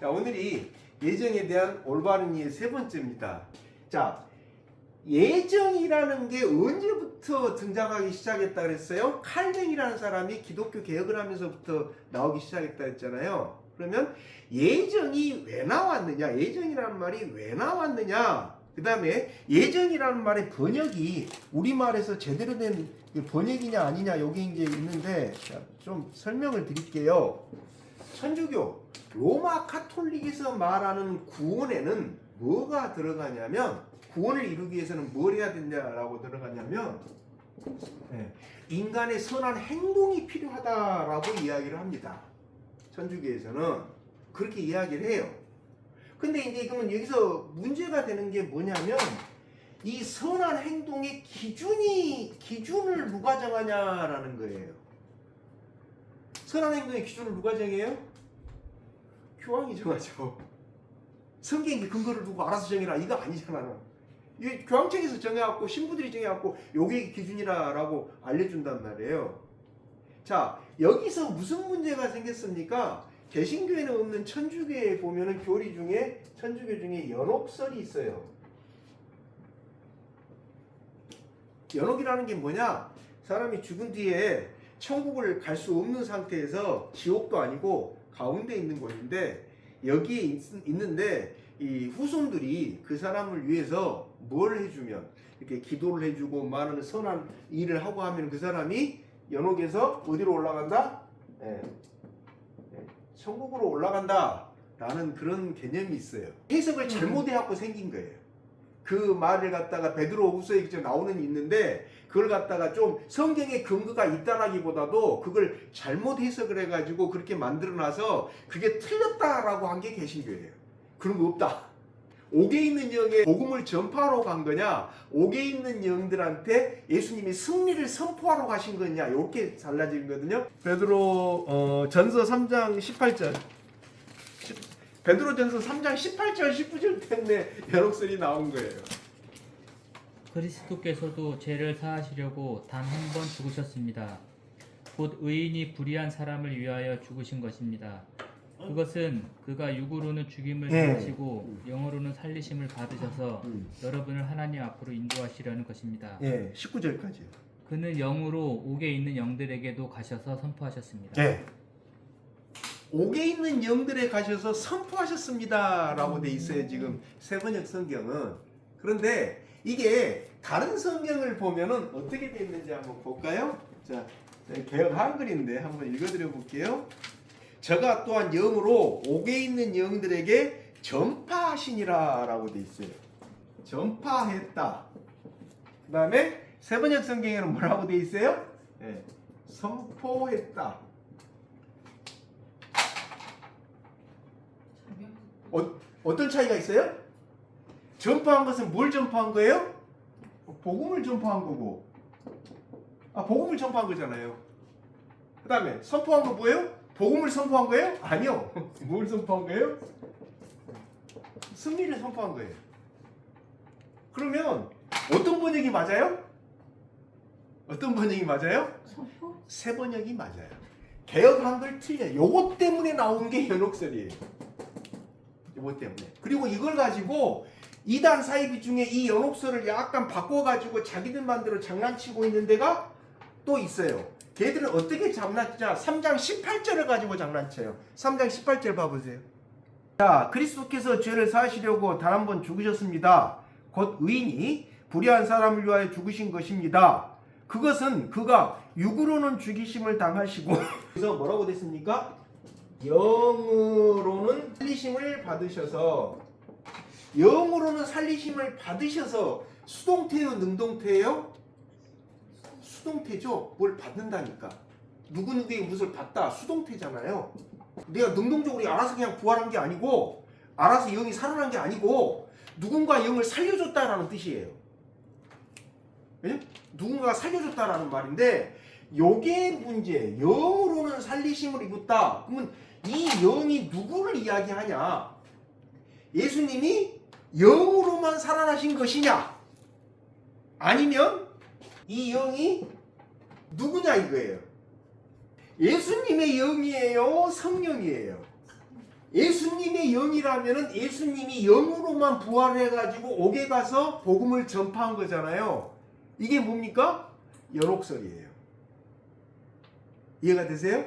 자, 오늘이 예정에 대한 올바른 이해 세 번째입니다. 자, 예정이라는 게 언제부터 등장하기 시작했다 그랬어요? 칼뱅이라는 사람이 기독교 개혁을 하면서부터 나오기 시작했다 했잖아요. 그러면 예정이 왜 나왔느냐? 예정이라는 말이 왜 나왔느냐? 그 다음에 예정이라는 말의 번역이 우리말에서 제대로 된 번역이냐 아니냐 여기 이제 있는데 좀 설명을 드릴게요. 천주교 로마 카톨릭에서 말하는 구원에는 뭐가 들어가냐면 구원을 이루기 위해서는 뭘 해야 되냐라고 들어가냐면 인간의 선한 행동이 필요하다라고 이야기를 합니다. 천주교에서는 그렇게 이야기를 해요. 근데 이제 그러면 여기서 문제가 되는 게 뭐냐면 이 선한 행동의 기준을 누가 정하냐라는 거예요. 선한 행동의 기준을 누가 정해요? 교황이 정하죠. 성경에 근거를 두고 알아서 정해라 이거 아니잖아요. 이 교황청에서 정해갖고 신부들이 정해갖고 요게 기준이라고 알려준단 말이에요. 자, 여기서 무슨 문제가 생겼습니까? 개신교에는 없는 천주교에 보면은 교리 중에 천주교 중에 연옥설이 있어요. 연옥이라는 게 뭐냐? 사람이 죽은 뒤에 천국을 갈 수 없는 상태에서 지옥도 아니고 가운데 있는 곳인데 여기에 있는데 이 후손들이 그 사람을 위해서 뭘 해주면 이렇게 기도를 해주고 많은 선한 일을 하고 하면 그 사람이 연옥에서 어디로 올라간다? 천국으로 올라간다 라는 그런 개념이 있어요. 해석을 잘못해갖고 생긴 거예요. 그 말을 갖다가 베드로후서에 나오는 있는데 그걸 갖다가 좀 성경에 근거가 있다라기보다도 그걸 잘못 해석을 해가지고 그렇게 만들어놔서 그게 틀렸다라고 한 게 개신교예요. 그런 거 없다. 옥에 있는 영에 복음을 전파하러 간 거냐, 옥에 있는 영들한테 예수님이 승리를 선포하러 가신 거냐, 이렇게 달라지거든요. 베드로 전서 3장 18절. 베드로 전서 3장 18절 19절 때문에 연옥설이 나온 거예요. 그리스도께서도 죄를 사하시려고 단 한 번 죽으셨습니다. 곧 의인이 불의한 사람을 위하여 죽으신 것입니다. 그것은 그가 육으로는 죽임을 당하시고 영으로는 살리심을 받으셔서 여러분을 하나님 앞으로 인도하시려는 것입니다. 19절까지. 그는 영으로 옥에 있는 영들에게도 가셔서 선포하셨습니다. 옥에 있는 영들에 가셔서 선포하셨습니다 라고 돼 있어요. 지금 세번역 성경은. 그런데 이게 다른 성경을 보면은 어떻게 돼 있는지 한번 볼까요? 자, 개역 한글인데 한번 읽어드려 볼게요. 저가 또한 영으로 옥에 있는 영들에게 전파하시니라 라고 돼 있어요. 전파했다. 그 다음에 세번역 성경에는 뭐라고 돼 있어요? 선포했다. 어떤 차이가 있어요? 전파한 것은 뭘 전파한 거예요? 복음을 전파한 거고. 복음을 전파한 거잖아요. 그 다음에 선포한 거 뭐예요? 복음을 선포한 거예요? 아니요. 뭘 선포한 거예요? 승리를 선포한 거예요. 그러면 어떤 번역이 맞아요? 어떤 번역이 맞아요? 세 번역이 맞아요. 개역 한글 틀려요. 요것 때문에 나온 게 연옥설이에요. 요것 때문에. 그리고 이걸 가지고 이단 사이비 중에 이 연옥설을 약간 바꿔가지고 자기들 만대로 장난치고 있는 데가 또 있어요. 걔들은 어떻게 장난치냐? 3장 18절을 가지고 장난쳐요. 3장 18절 봐보세요. 자, 그리스도께서 죄를 사하시려고 단 한 번 죽으셨습니다. 곧 의인이 불의한 사람을 위하여 죽으신 것입니다. 그것은 그가 육으로는 죽이심을 당하시고 그래서 뭐라고 됐습니까? 영으로는 살리심을 받으셔서 영으로는 살리심을 받으셔서 수동태요 능동태예요? 수동태죠. 뭘 받는다니까. 누구누구의 무엇을 받다. 수동태잖아요. 내가 능동적으로 알아서 그냥 부활한 게 아니고 알아서 영이 살아난 게 아니고 누군가 영을 살려줬다라는 뜻이에요. 예? 누군가가 살려줬다라는 말인데 요게 문제. 영으로는 살리심을 입었다. 그러면 이 영이 누구를 이야기하냐? 예수님이 영으로만 살아나신 것이냐? 아니면 이 영이 누구냐 이거예요. 예수님의 영이에요? 성령이에요? 예수님의 영이라면은 예수님이 영으로만 부활해가지고 옥에 가서 복음을 전파한 거잖아요. 이게 뭡니까? 연옥설이에요. 이해가 되세요?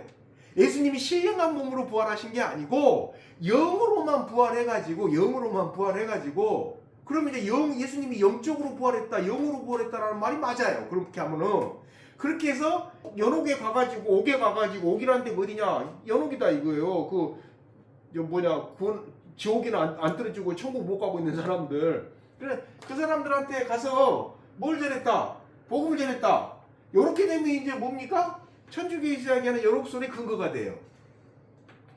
예수님이 신령한 몸으로 부활하신 게 아니고 영으로만 부활해가지고 그러면 이제 예수님이 영적으로 부활했다, 영으로 부활했다라는 말이 맞아요. 그렇게 하면은 그렇게 해서 연옥에 가가지고 옥이라는 데가 어디냐? 연옥이다 이거예요. 지옥에는 안 떨어지고 천국 못 가고 있는 사람들. 그래 그 사람들한테 가서 뭘 전했다? 복음을 전했다. 요렇게 되면 이제 뭡니까? 천주교에서 이야기하는 연옥설의 근거가 돼요.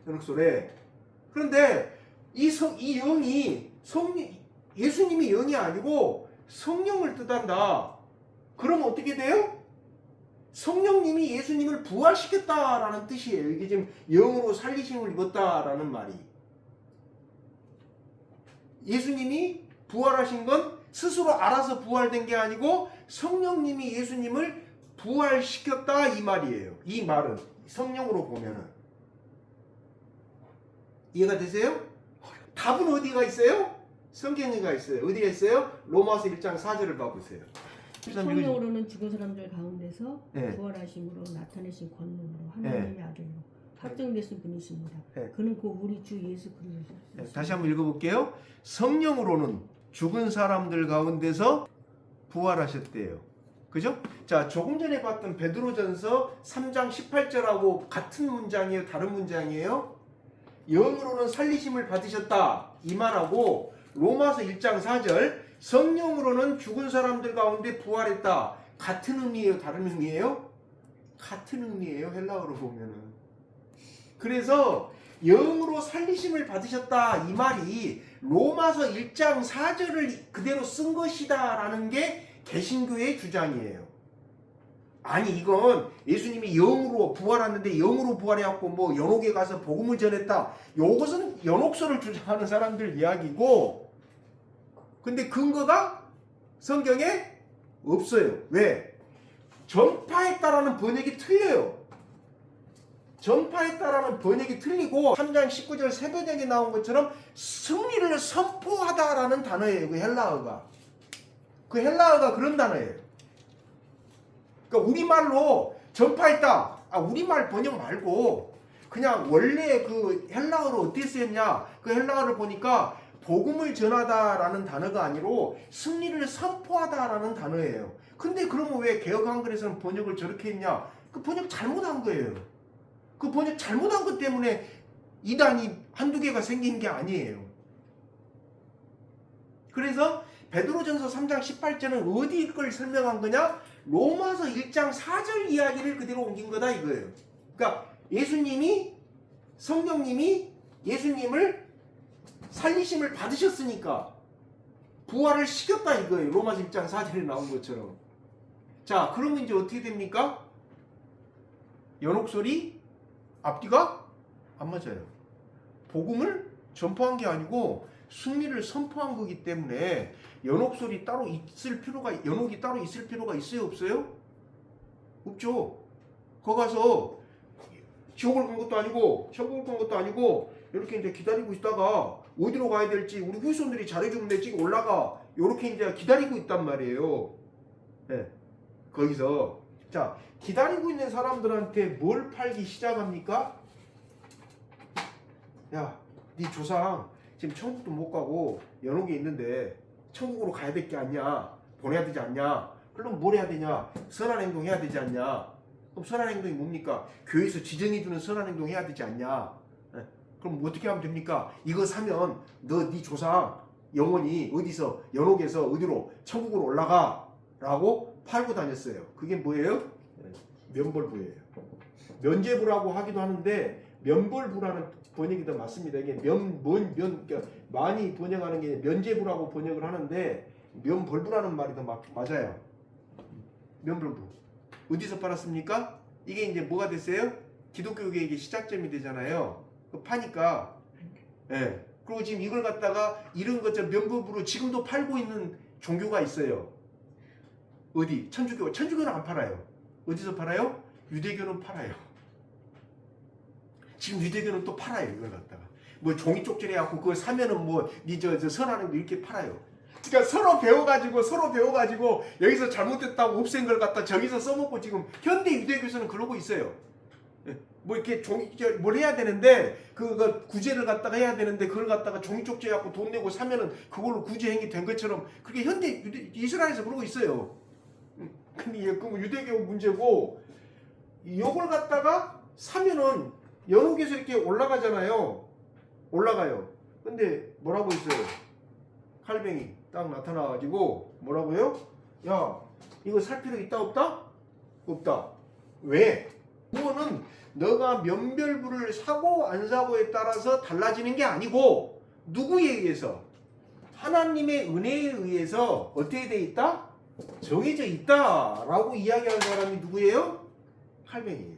연옥설에. 그런데 이 영이 예수님이 영이 아니고 성령을 뜻한다. 그럼 어떻게 돼요? 성령님이 예수님을 부활시켰다라는 뜻이에요. 이게 지금 영으로 살리심을 입었다라는 말이. 예수님이 부활하신 건 스스로 알아서 부활된 게 아니고 성령님이 예수님을 부활시켰다 이 말이에요. 이 말은 성령으로 보면은. 이해가 되세요? 답은 어디가 있어요? 성경에가 있어요. 어디가 있어요? 로마서 1장 4절을 봐보세요. 성령으로는 죽은 사람들 가운데서 네. 부활하심으로 나타내신 권능으로 하나님의 아들로 확정되신 분이십니다. 네. 그는 곧 우리 주 예수 그리스도. 네, 다시 한번 읽어볼게요. 성령으로는 죽은 사람들 가운데서 부활하셨대요. 그죠? 자, 조금 전에 봤던 베드로전서 3장 18절하고 같은 문장이에요? 다른 문장이에요? 영으로는 살리심을 받으셨다 이 말하고 로마서 1장 4절 성령으로는 죽은 사람들 가운데 부활했다 같은 의미예요? 다른 의미예요? 같은 의미예요. 헬라어로 보면은. 그래서 영으로 살리심을 받으셨다 이 말이 로마서 1장 4절을 그대로 쓴 것이다 라는 게 개신교의 주장이에요. 아니 이건 예수님이 영으로 부활했는데 영으로 부활해갖고 뭐 연옥에 가서 복음을 전했다. 요것은 연옥설을 주장하는 사람들 이야기고 근데 근거가 성경에 없어요. 왜? 전파했다라는 번역이 틀려요. 전파했다라는 번역이 틀리고 3장 19절 새번역에 나온 것처럼 승리를 선포하다라는 단어예요. 그 헬라어가. 그 헬라어가 그런 단어예요. 그러니까 우리말로 전파했다. 우리말 번역 말고 그냥 원래 그 헬라어로 어떻게 쓰였냐? 그 헬라어를 보니까 복음을 전하다라는 단어가 아니고 승리를 선포하다라는 단어예요. 근데 그러면 왜 개역 한글에서는 번역을 저렇게 했냐? 그 번역 잘못한 거예요. 그 번역 잘못한 것 때문에 이단이 한두 개가 생긴 게 아니에요. 그래서 베드로전서 3장 18절은 어디 걸 설명한 거냐? 로마서 1장 4절 이야기를 그대로 옮긴 거다 이거예요. 그러니까 예수님이 성령님이 예수님을 살리심을 받으셨으니까 부활을 시켰다 이거예요. 로마서 1장 4절에 나온 것처럼. 자, 그러면 이제 어떻게 됩니까? 연옥설이 앞뒤가 안 맞아요. 복음을 전파한 게 아니고 승리를 선포한 거기 때문에 연옥설이 따로 있을 필요가 연옥이 따로 있을 필요가 있어요, 없어요? 없죠. 거기 가서 지옥을 간 것도 아니고 천국을 간 것도 아니고 이렇게 이제 기다리고 있다가 어디로 가야 될지 우리 후손들이 잘해주면 되지 올라가 이렇게 이제 기다리고 있단 말이에요. 네. 거기서 자 기다리고 있는 사람들한테 뭘 팔기 시작합니까? 야, 네 조상 지금 천국도 못 가고 연옥에 있는데 천국으로 가야 될 게 아니냐? 보내야 되지 않냐? 그럼 뭘 해야 되냐? 선한 행동 해야 되지 않냐? 그럼 선한 행동이 뭡니까? 교회에서 지정해주는 선한 행동 해야 되지 않냐? 네. 그럼 어떻게 하면 됩니까? 이거 사면 네 조상 영혼이 어디서 연옥에서 어디로 천국으로 올라가 라고 팔고 다녔어요. 그게 뭐예요? 면벌부예요. 면제부라고 하기도 하는데 면벌부라는 번역이 더 맞습니다. 이게 그러니까 많이 번역하는 게 면제부라고 번역을 하는데 면벌부라는 말이 더 맞아요. 면벌부. 어디서 팔았습니까? 이게 이제 뭐가 됐어요? 기독교계의 이게 시작점이 되잖아요. 파니까. 예. 그리고 지금 이걸 갖다가 이런 것처럼 면벌부로 지금도 팔고 있는 종교가 있어요. 어디? 천주교. 천주교는 안 팔아요. 어디서 팔아요? 유대교는 팔아요. 지금 유대교는 또 팔아요. 이걸 갖다가. 뭐 종이 쪽지해갖고 그걸 사면은 뭐니저 선하는 거 이렇게 팔아요. 그러니까 서로 배워가지고 여기서 잘못됐다고 없앤 걸 갖다 저기서 써먹고 지금 현대 유대교에서는 그러고 있어요. 예. 뭐 이렇게 뭘 해야 되는데 그거 구제를 갖다가 해야 되는데 그걸 갖다가 종이 쪽지 해갖고 돈 내고 사면은 그걸로 구제 행위 된 것처럼 그렇게 현대 이스라엘에서 그러고 있어요. 근데 이게 그 유대교 문제고 요걸 갖다가 사면은 영국에서 이렇게 올라가잖아요. 올라가요. 근데 뭐라고 있어요? 칼뱅이 딱 나타나가지고 뭐라고요? 야, 이거 살 필요 있다 없다? 없다. 왜? 그거는 너가 면별부를 사고 안 사고에 따라서 달라지는 게 아니고 누구에 의해서? 하나님의 은혜에 의해서 어떻게 돼 있다? 정해져 있다라고 이야기하는 사람이 누구예요? 칼뱅이에요.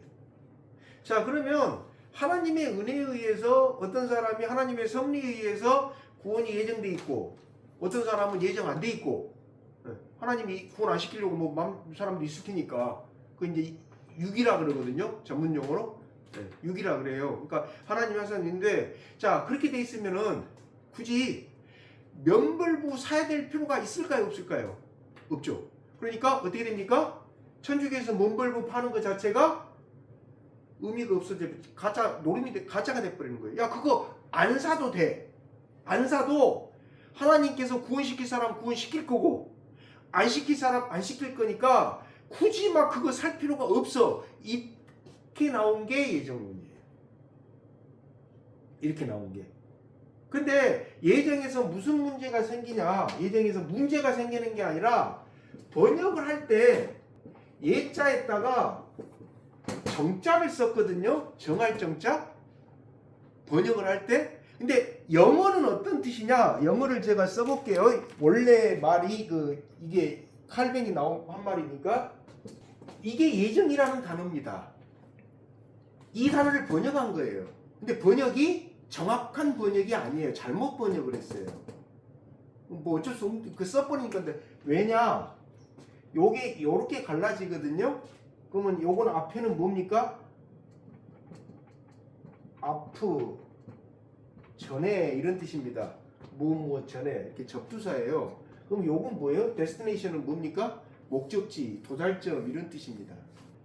자, 그러면 하나님의 은혜에 의해서 어떤 사람이 하나님의 섭리에 의해서 구원이 예정돼 있고 어떤 사람은 예정 안 돼 있고 하나님이 구원 안 시키려고 뭐 사람도 있을 테니까 그 이제 육이라 그러거든요. 전문 용어로 육이라 그래요. 그러니까 하나님 하나님인데 자 그렇게 돼 있으면은 굳이 면벌부 사야 될 필요가 있을까요? 없을까요? 없죠. 그러니까 어떻게 됩니까? 천주교에서 면벌부 파는 것 자체가 의미가 없어져 가짜 노름이 가짜가 돼버리는 거예요. 야 그거 안 사도 돼. 안 사도 하나님께서 구원시킬 사람 구원시킬 거고 안 시킬 사람 안 시킬 거니까 굳이 막 그거 살 필요가 없어. 이렇게 나온 게 예정론이에요. 이렇게 나온 게. 근데 예정에서 무슨 문제가 생기냐? 예정에서 문제가 생기는 게 아니라 번역을 할 때 예자에다가 정자를 썼거든요. 정할 정자. 번역을 할 때. 근데 영어는 어떤 뜻이냐? 영어를 제가 써볼게요. 원래 말이 이게 칼뱅이 한 말이니까 이게 예정이라는 단어입니다. 이 단어를 번역한 거예요. 근데 번역이 정확한 번역이 아니에요. 잘못 번역을 했어요. 뭐 어쩔 수 없는 그 써버린 건데 왜냐? 요게 요렇게 갈라지거든요. 그러면 요건 앞에는 뭡니까? 아프 전에 이런 뜻입니다. 무엇 전에 이렇게 접두사예요. 그럼 요건 뭐예요? 데스티네이션은 뭡니까? 목적지, 도달점 이런 뜻입니다.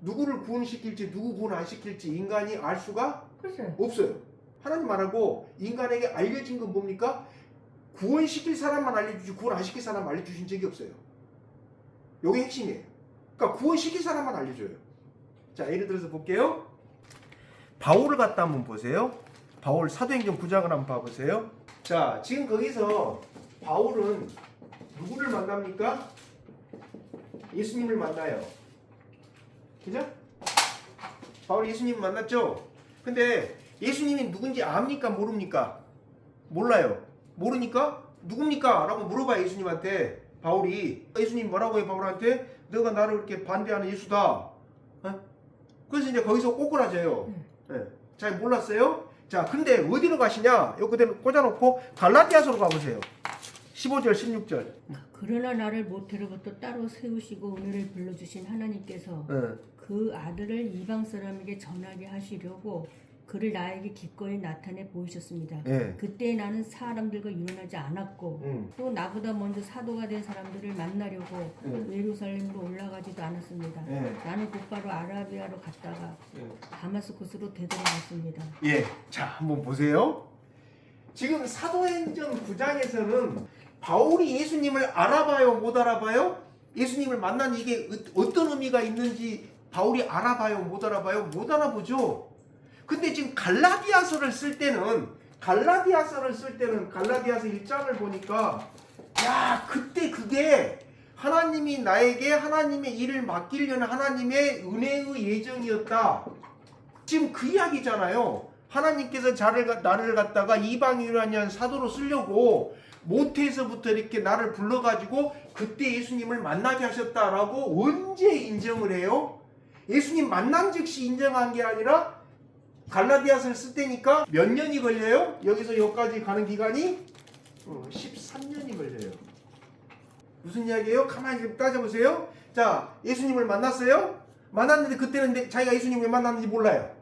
누구를 구원시킬지 누구 구원 안 시킬지 인간이 알 수가 글쎄. 없어요. 하나님 말하고 인간에게 알려진 건 뭡니까? 구원시킬 사람만 알려주지 구원 안 시킬 사람 알려주신 적이 없어요. 요게 핵심이에요. 그러니까 구원시킬 사람만 알려줘요. 자 예를 들어서 볼게요. 바울을 갖다 한번 보세요. 바울 사도행전 9장을 한번 봐보세요. 자 지금 거기서 바울은 누구를 만납니까? 예수님을 만나요. 그죠? 바울이 예수님 만났죠? 근데 예수님이 누군지 압니까? 모릅니까? 몰라요. 모르니까 누굽니까? 라고 물어봐요. 예수님한테. 바울이. 예수님 뭐라고 해요? 바울한테? 너가 나를 이렇게 반대하는 예수다. 어? 그래서 이제 거기서 꼬꾸라져요. 네. 잘 몰랐어요? 자 근데 어디로 가시냐? 여기 그대로 꽂아놓고 갈라디아서로 가보세요. 15절 16절. 그러나 나를 모태로부터 따로 세우시고 은혜를 불러주신 하나님께서 그 아들을 이방 사람에게 전하게 하시려고 그를 나에게 기꺼이 나타내 보이셨습니다. 그때 나는 사람들과 유론하지 않았고 또 나보다 먼저 사도가 된 사람들을 만나려고 예루살렘으로 올라가지도 않았습니다. 나는 곧바로 아라비아로 갔다가 다마스쿠스로 되돌아갔습니다. 예, 자 한번 보세요. 지금 사도행전 9장에서는 바울이 예수님을 알아봐요, 못 알아봐요? 예수님을 만난 이게 어떤 의미가 있는지 바울이 알아봐요, 못 알아봐요? 못 알아보죠. 근데 지금 갈라디아서를 쓸 때는 갈라디아서 1장을 보니까 야 그때 그게 하나님이 나에게 하나님의 일을 맡기려는 하나님의 은혜의 예정이었다. 지금 그 이야기잖아요. 하나님께서 나를 갖다가 이방인을 사도로 쓰려고 모태에서부터 이렇게 나를 불러가지고 그때 예수님을 만나게 하셨다라고 언제 인정을 해요? 예수님 만난 즉시 인정한 게 아니라 갈라디아서를 쓸 때니까 몇 년이 걸려요? 여기서 여기까지 가는 기간이 13년이 걸려요. 무슨 이야기예요? 가만히 좀 따져보세요. 자, 예수님을 만났어요? 만났는데 그때는 자기가 예수님을 만났는지 몰라요.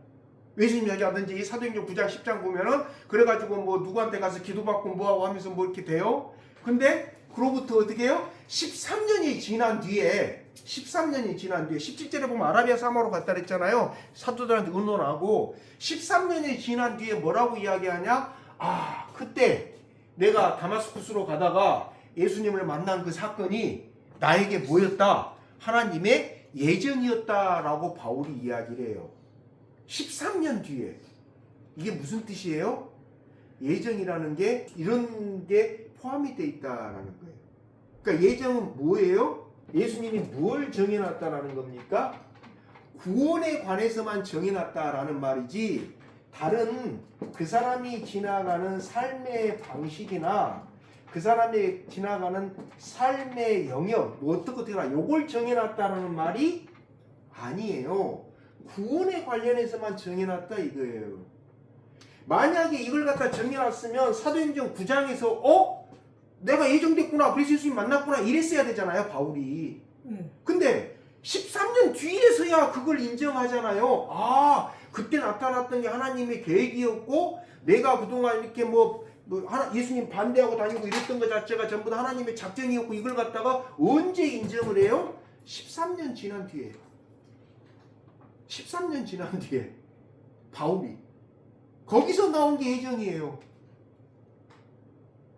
예수님 이야기하든지 이 사도행전 9장 10장 보면은 그래가지고 뭐 누구한테 가서 기도받고 뭐하고 하면서 뭐 이렇게 돼요. 근데 그로부터 어떻게 해요? 13년이 지난 뒤에 17절에 보면 아라비아 사마로 갔다 그랬잖아요. 사도들한테 의논하고 13년이 지난 뒤에 뭐라고 이야기하냐? 아, 그때 내가 다마스쿠스로 가다가 예수님을 만난 그 사건이 나에게 뭐였다? 하나님의 예정이었다라고 바울이 이야기를 해요. 13년 뒤에. 이게 무슨 뜻이에요? 예정이라는 게 이런 게 포함이 돼 있다라는 거예요. 그러니까 예정은 뭐예요? 예수님이 뭘 정해놨다라는 겁니까? 구원에 관해서만 정해놨다라는 말이지 다른 그 사람이 지나가는 삶의 방식이나 그 사람이 지나가는 삶의 영역 뭐 어떻게 요걸 정해놨다라는 말이 아니에요. 구원에 관련해서만 정해놨다 이거예요. 만약에 이걸 갖다 정해놨으면 사도행전 9장에서 내가 예정됐구나 그래서 예수님 만났구나 이랬어야 되잖아요 바울이. 근데 13년 뒤에서야 그걸 인정하잖아요. 아 그때 나타났던 게 하나님의 계획이었고 내가 그동안 이렇게 예수님 반대하고 다니고 이랬던 것 자체가 전부 다 하나님의 작정이었고 이걸 갖다가 언제 인정을 해요? 13년 지난 뒤에. 13년 지난 뒤에 바울이 거기서 나온 게 예정이에요.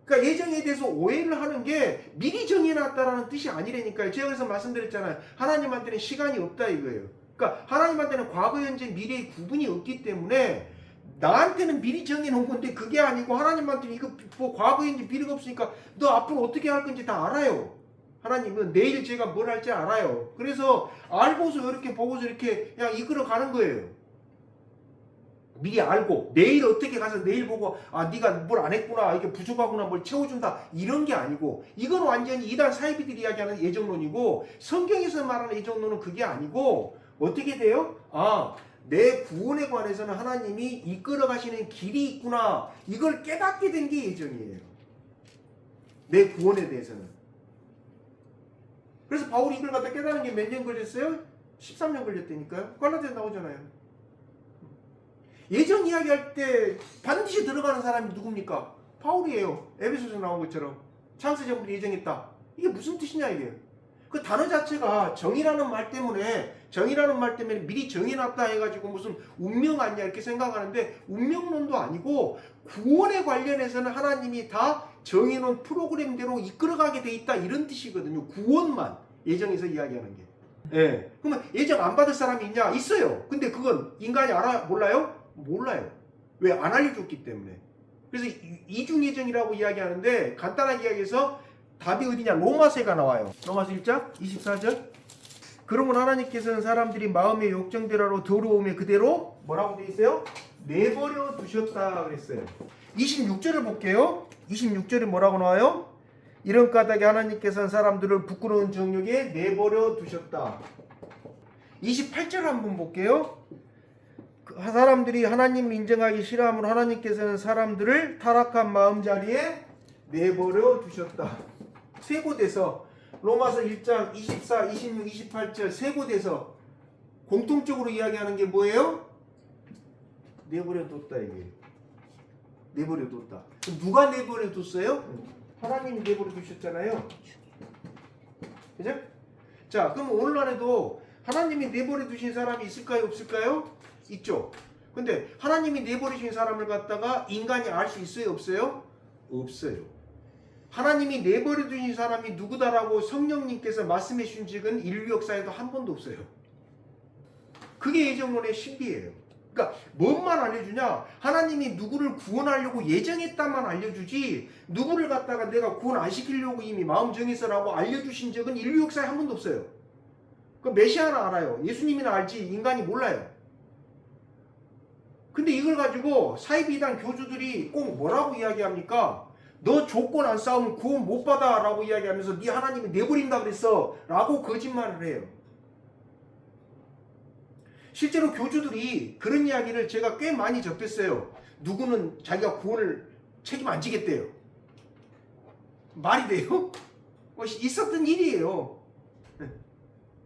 그러니까 예정에 대해서 오해를 하는 게 미리 정해놨다라는 뜻이 아니라니까요. 제가 그래서 말씀드렸잖아요. 하나님한테는 시간이 없다 이거예요. 그러니까 하나님한테는 과거, 현재, 미래의 구분이 없기 때문에 나한테는 미리 정해놓은 건데 그게 아니고 하나님한테는 이거 뭐 과거, 현재, 미래가 없으니까 너 앞으로 어떻게 할 건지 다 알아요. 하나님은 내일 제가 뭘 할지 알아요. 그래서 알고서 이렇게 보고서 이렇게 그냥 이끌어 가는 거예요. 미리 알고 내일 어떻게 가서 내일 보고 네가 뭘 안 했구나 이렇게 부족하구나 뭘 채워준다 이런 게 아니고 이건 완전히 이단 사이비들이 이야기하는 예정론이고 성경에서 말하는 예정론은 그게 아니고 어떻게 돼요? 내 구원에 관해서는 하나님이 이끌어 가시는 길이 있구나 이걸 깨닫게 된 게 예정이에요. 내 구원에 대해서는. 그래서 바울이 이걸 갖다 깨닫는 게 몇 년 걸렸어요? 13년 걸렸다니까요. 갈라디아에 나오잖아요. 예정 이야기할 때 반드시 들어가는 사람이 누굽니까? 바울이에요. 에베소서 나온 것처럼 창세 전부터 예정했다. 이게 무슨 뜻이냐 이게. 그 단어 자체가 정이라는 말 때문에 미리 정해놨다 해가지고 무슨 운명 아니냐 이렇게 생각하는데 운명론도 아니고 구원에 관련해서는 하나님이 다 정해놓은 프로그램대로 이끌어가게 돼 있다 이런 뜻이거든요. 구원만 예정에서 이야기하는 게. 예. 그러면 예정 안 받을 사람이 있냐? 있어요. 근데 그건 인간이 몰라요? 몰라요. 왜? 안 알려줬기 때문에. 그래서 이중예정이라고 이야기하는데 간단하게 이야기해서 답이 어디냐? 로마서가 나와요. 로마서 1장 24절. 그러면 하나님께서는 사람들이 마음의 욕정대로 더러움에 그대로 뭐라고 돼 있어요? 내버려 두셨다 그랬어요. 26절을 볼게요. 26절에 뭐라고 나와요? 이런 까닭에 하나님께서는 사람들을 부끄러운 정욕에 내버려 두셨다. 28절 한번 볼게요. 사람들이 하나님을 인정하기 싫어하므로 하나님께서는 사람들을 타락한 마음자리에 내버려 두셨다. 세 곳에서 로마서 1장 24, 26, 28절 세 곳에서 공통적으로 이야기하는 게 뭐예요? 내버려 뒀다 이게. 내버려 뒀다. 누가 내버려 뒀어요? 하나님이 내버려 두셨잖아요. 그죠? 자, 그럼 오늘날에도 하나님이 내버려 두신 사람이 있을까요? 없을까요? 있죠. 근데 하나님이 내버려 두신 사람을 갖다가 인간이 알 수 있어요? 없어요? 없어요. 하나님이 내버려 두신 사람이 누구다라고 성령님께서 말씀해 주신 적은 인류 역사에도 한 번도 없어요. 그게 예정론의 신비예요. 그러니까 뭔만 알려주냐? 하나님이 누구를 구원하려고 예정했다만 알려주지 누구를 갖다가 내가 구원 안 시키려고 이미 마음 정해서라고 알려주신 적은 인류 역사에 한 번도 없어요. 그 메시아는 알아요. 예수님이나 알지 인간이 몰라요. 근데 이걸 가지고 사이비단 교주들이 꼭 뭐라고 이야기합니까? 너 조건 안 싸우면 구원 못 받아 라고 이야기하면서 네 하나님이 내버린다 그랬어 라고 거짓말을 해요. 실제로 교주들이 그런 이야기를 제가 꽤 많이 접했어요. 누구는 자기가 구원을 책임 안 지겠대요. 말이 돼요? 있었던 일이에요.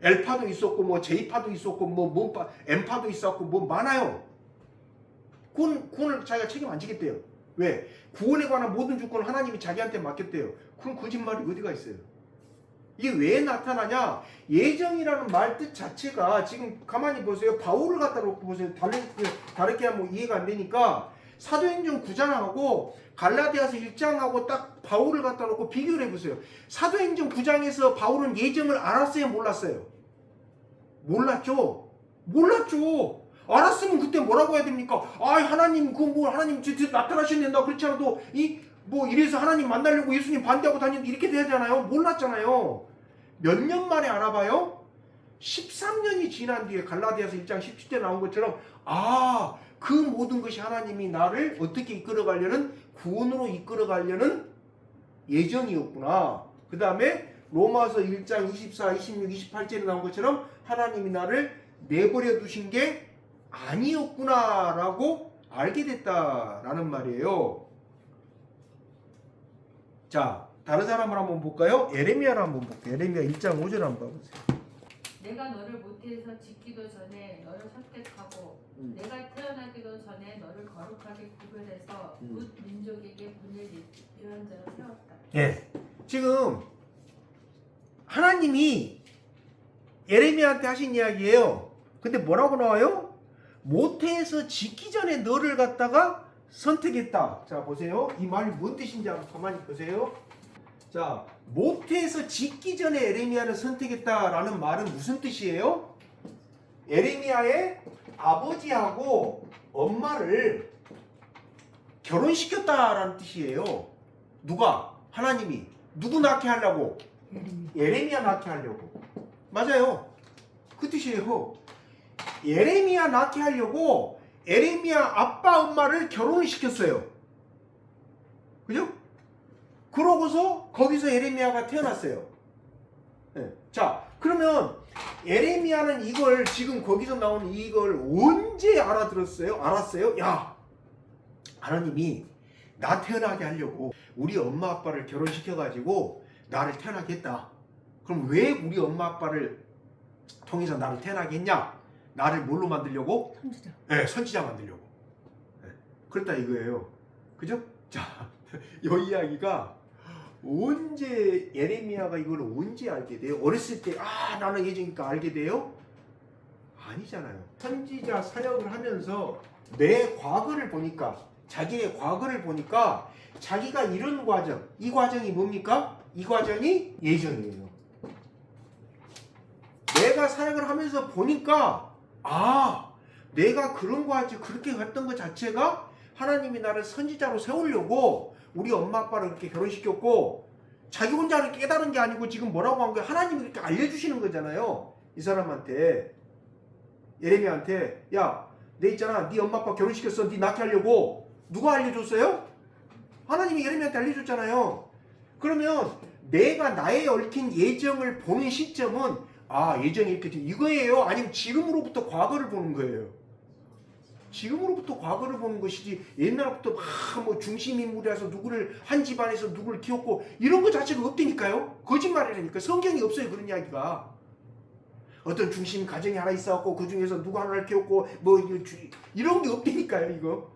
L파도 있었고 J파도 있었고 M파도 있었고 많아요. 구원을 자기가 책임 안 지겠대요. 왜? 구원에 관한 모든 주권을 하나님이 자기한테 맡겼대요. 그럼 거짓말이 어디가 있어요? 이게 왜 나타나냐? 예정이라는 말 뜻 자체가 지금 가만히 보세요. 바울을 갖다 놓고 보세요. 다르게 하면 이해가 안 되니까 사도행전 9장하고 갈라디아서 1장하고 딱 바울을 갖다 놓고 비교를 해보세요. 사도행전 9장에서 바울은 예정을 알았어요? 몰랐어요? 몰랐죠? 몰랐죠? 알았으면 그때 뭐라고 해야 됩니까? 아, 하나님, 하나님 나타나신다. 그렇지 않아도, 이래서 하나님 만나려고 예수님 반대하고 다니는데 이렇게 돼야 되나요? 몰랐잖아요. 몇 년 만에 알아봐요? 13년이 지난 뒤에 갈라디아서 1장 17절 나온 것처럼, 그 모든 것이 하나님이 나를 어떻게 이끌어가려는, 구원으로 이끌어가려는 예정이었구나. 그 다음에 로마서 1장 24, 26, 28절에 나온 것처럼 하나님이 나를 내버려 두신 게 아니었구나라고 알게 됐다라는 말이에요. 자, 다른 사람을 한번 볼까요? 에레미야를 한번 볼게요. 에레미야 1장 5절 한번 봐보세요. 내가 너를 모태에서 짓기도 전에 너를 선택하고 내가 태어나기도 전에 너를 거룩하게 구별해서 뭇 민족에게 분을 유언자로 세웠다. 예. 지금 하나님이 에레미야한테 하신 이야기예요. 근데 뭐라고 나와요? 모태에서 짓기 전에 너를 갖다가 선택했다. 자, 보세요. 이 말이 뭔 뜻인지 한번 가만히 보세요. 자, 모태에서 짓기 전에 에레미야를 선택했다라는 말은 무슨 뜻이에요? 에레미야의 아버지하고 엄마를 결혼시켰다라는 뜻이에요. 누가? 하나님이. 누구 낳게 하려고? 에레미야 낳게 하려고. 맞아요. 그 뜻이에요. 에레미야 낳게 하려고 에레미야 아빠 엄마를 결혼을 시켰어요. 그죠? 그러고서 거기서 에레미야가 태어났어요. 네. 자, 그러면 에레미야는 이걸 지금 거기서 나온 이걸 언제 알았어요? 야, 하나님이 나 태어나게 하려고 우리 엄마 아빠를 결혼시켜가지고 나를 태어나게 했다. 그럼 왜 우리 엄마 아빠를 통해서 나를 태어나게 했냐? 나를 뭘로 만들려고? 선지자. 네, 선지자 만들려고. 네, 그랬다 이거예요. 그죠? 자, 이 이야기가 언제 에레미야가 이걸 언제 알게 돼요? 어렸을 때 나는 예정이니까 알게 돼요? 아니잖아요. 선지자 사역을 하면서 내 과거를 보니까, 자기의 과거를 보니까 자기가 이런 과정, 이 과정이 뭡니까? 이 과정이 예정이에요. 내가 사역을 하면서 보니까 내가 그런 과정, 그렇게 했던 것 자체가 하나님이 나를 선지자로 세우려고 우리 엄마 아빠를 그렇게 결혼시켰고, 자기 혼자 깨달은 게 아니고 지금 뭐라고 한 거야? 하나님이 그렇게 알려주시는 거잖아요. 이 사람한테, 예레미야한테, 야, 내 있잖아, 네 엄마 아빠 결혼시켰어, 네 낳게 하려고. 누가 알려줬어요? 하나님이 예레미야한테 알려줬잖아요. 그러면 내가 나의 얽힌 예정을 보는 시점은 예정이 이렇게 이거예요? 아니면 지금으로부터 과거를 보는 거예요? 지금으로부터 과거를 보는 것이지, 옛날부터 막 중심인물이라서 누구를, 한 집안에서 누구를 키웠고 이런 것 자체가 없다니까요. 거짓말이라니까. 성경이 없어요, 그런 이야기가. 어떤 중심 가정이 하나 있어갖고 그 중에서 누구 하나를 키웠고 이런 게 없다니까요. 이거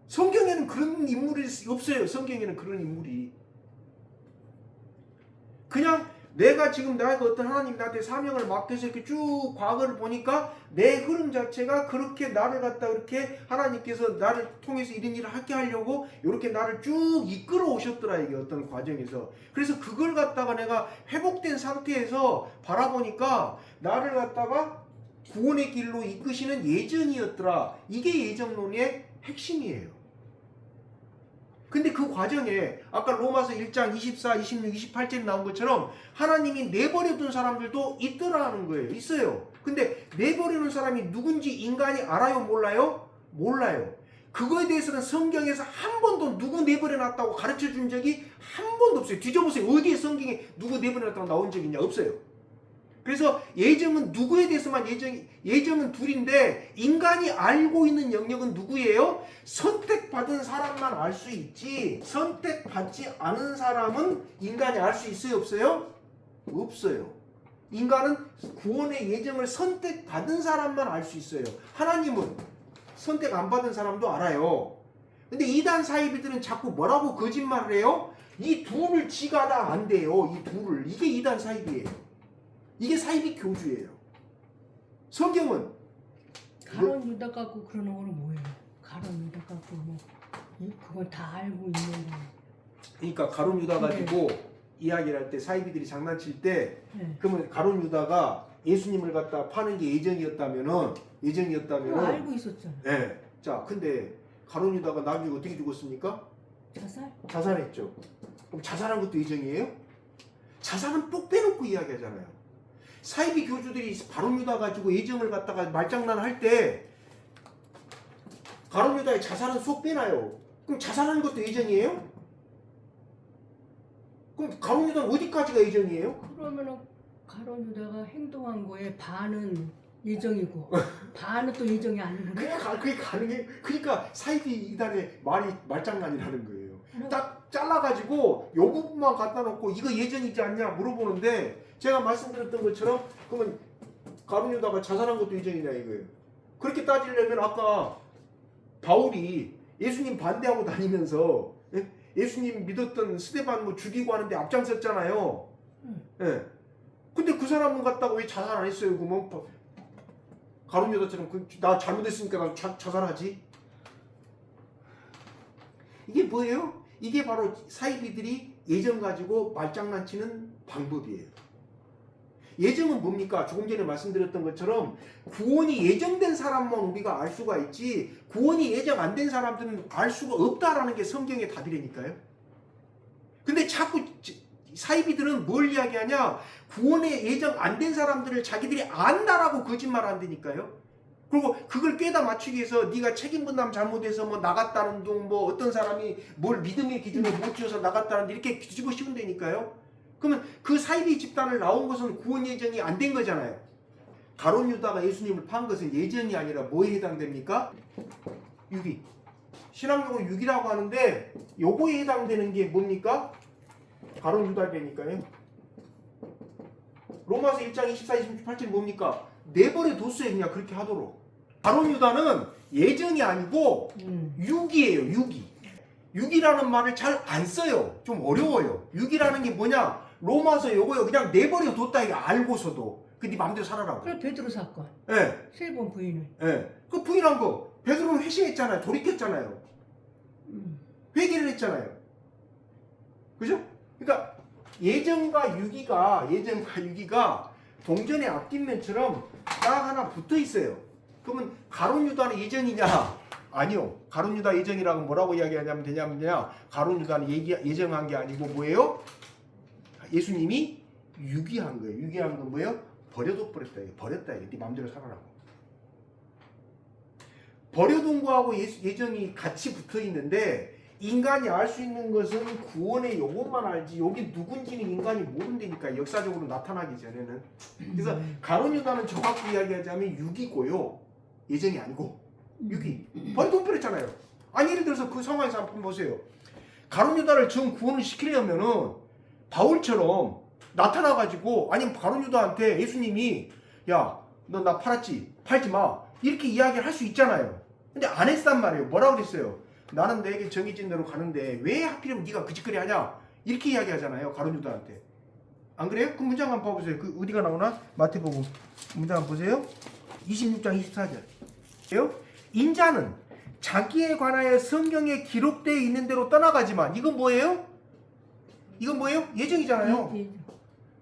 성경에는 그런 인물이 없어요. 성경에는 그런 인물이. 그냥 내가 지금 어떤 하나님 나한테 사명을 맡겨서 이렇게 쭉 과거를 보니까 내 흐름 자체가 그렇게 나를 갖다 이렇게 하나님께서 나를 통해서 이런 일을 하게 하려고 이렇게 나를 쭉 이끌어 오셨더라, 이게 어떤 과정에서. 그래서 그걸 갖다가 내가 회복된 상태에서 바라보니까 나를 갖다가 구원의 길로 이끄시는 예정이었더라. 이게 예정론의 핵심이에요. 근데 그 과정에 아까 로마서 1장 24, 26, 28절에 나온 것처럼 하나님이 내버려둔 사람들도 있더라는 거예요. 있어요. 근데 내버려둔 사람이 누군지 인간이 알아요? 몰라요? 몰라요. 그거에 대해서는 성경에서 한 번도 누구 내버려놨다고 가르쳐준 적이 한 번도 없어요. 뒤져보세요. 어디에 성경에 누구 내버려놨다고 나온 적이 있냐? 없어요. 그래서 예정은 누구에 대해서만 예정은 둘인데, 인간이 알고 있는 영역은 누구예요? 선택받은 사람만 알 수 있지, 선택받지 않은 사람은 인간이 알 수 있어요? 없어요? 없어요. 인간은 구원의 예정을 선택받은 사람만 알 수 있어요. 하나님은 선택 안 받은 사람도 알아요. 근데 이단 사이비들은 자꾸 뭐라고 거짓말을 해요? 이 둘을 지가 다 안 돼요. 이 둘을. 이게 이단 사이비예요. 이게 사이비 교주예요. 성경은 가론 유다 갖고 그러는 거는 뭐예요? 가론 유다 갖고 뭐 그걸 다 알고 있는 거. 그러니까 가론 유다 가지고 이야기를 할 때 사이비들이 장난칠 때 그러면 가론 유다가 예수님을 갖다 파는 게 예정이었다면은 그거 알고 있었잖아. 네. 자, 근데 가론 유다가 나중에 어떻게 죽었습니까? 자살? 자살했죠. 그럼 자살한 것도 예정이에요? 자살은 꼭 빼놓고 이야기하잖아요. 사이비 교주들이 가론 유다 가지고 예정을 갖다가 말장난할 때 가론 유다의 자살은 쏙 빼놔요. 그럼 자살하는 것도 예정이에요? 그럼 가론 유다는 어디까지가 예정이에요? 그러면은 가론 유다가 행동한 거에 반은 예정이고 반은 또 예정이 아니고 그래? 그게 가능해. 그러니까 사이비 이단의 말장난이라는 거예요. 딱 잘라가지고 요 부분만 갖다 놓고 이거 예정이지 않냐 물어보는데 제가 말씀드렸던 것처럼 그러면 가룟 유다가 자살한 것도 예정이냐 이거예요. 그렇게 따지려면 아까 바울이 예수님 반대하고 다니면서 예수님 믿었던 스데반 뭐 죽이고 하는데 앞장섰잖아요. 예. 근데 그 사람은 갖다가 왜 자살 안 했어요? 그러면 가룟 유다처럼 나 잘못했으니까 나 자살하지? 이게 뭐예요? 이게 바로 사이비들이 예정 가지고 말장난치는 방법이에요. 예정은 뭡니까? 조금 전에 말씀드렸던 것처럼 구원이 예정된 사람만 우리가 알 수가 있지 구원이 예정 안 된 사람들은 알 수가 없다라는 게 성경의 답이라니까요. 근데 자꾸 사이비들은 뭘 이야기하냐? 구원에 예정 안 된 사람들을 자기들이 안다라고 거짓말 한다니까요. 그리고 그걸 꿰다 맞추기 위해서 네가 책임 분담 잘못해서 뭐 나갔다는 둥 뭐 어떤 사람이 뭘 믿음의 기준에 못 지어서 나갔다는 데 이렇게 뒤집어 씌운다니까요. 그러면 그 사이비 집단을 나온 것은 구원 예정이 안 된 거잖아요. 가룟 유다가 예수님을 판 것은 예정이 아니라 뭐에 해당됩니까? 유기. 신앙적으로 유기라고 하는데 요거에 해당되는 게 뭡니까? 가룟 유다되니까요. 로마서 1장 24, 28절 뭡니까? 내버려 뒀어요. 그냥 그렇게 하도록. 가룟 유다는 예정이 아니고 유기예요. 유기. 유기라는 말을 잘 안 써요. 좀 어려워요. 유기라는 게 뭐냐? 로마서 요거요. 그냥 내버려 뒀다 이게 알고서도. 그 네 마음대로 살아라고. 그래 베드로 사건. 예. 세 번 부인을. 예. 그 부인한 거 베드로는 회심했잖아요. 돌이켰잖아요. 회개를 했잖아요. 그죠? 그러니까 예정과 유기가 동전의 앞뒷면처럼 딱 하나 붙어 있어요. 그러면 가룟 유다는 예정이냐? 아니요. 가룟 유다 예정이라고 뭐라고 이야기하냐면 되냐면요. 가룟 유다는 예정한 게 아니고 뭐예요? 예수님이 유기한 거예요. 유기한 건 뭐예요? 버려둬 버렸다. 버렸다. 네 마음대로 살아라고. 버려둔 거하고 예정이 같이 붙어 있는데 인간이 알 수 있는 것은 구원의 요것만 알지 여기 누군지는 인간이 모른다니까 역사적으로 나타나기 전에는. 그래서 가룟 유다는 정확히 이야기하자면 유기고요. 예정이 아니고 유기. 버려둬 버렸잖아요. 아니 예를 들어서 그 상황에서 한번 보세요. 가룟 유다를 정 구원을 시키려면은 바울처럼 나타나가지고 아니면 가룟 유다한테 예수님이 야 너 나 팔았지? 팔지 마. 이렇게 이야기를 할 수 있잖아요. 근데 안 했단 말이에요. 뭐라고 그랬어요? 나는 내게 정해진 대로 가는데 왜 하필이면 네가 그 짓거리 하냐? 이렇게 이야기하잖아요. 가룟 유다한테. 안 그래요? 그 문장 한번 봐보세요. 그 어디가 나오나? 마태복음 문장 한번 보세요. 26장 24절. 인자는 자기에 관하여 성경에 기록되어 있는 대로 떠나가지만 이건 뭐예요? 이건 뭐예요? 예정이잖아요.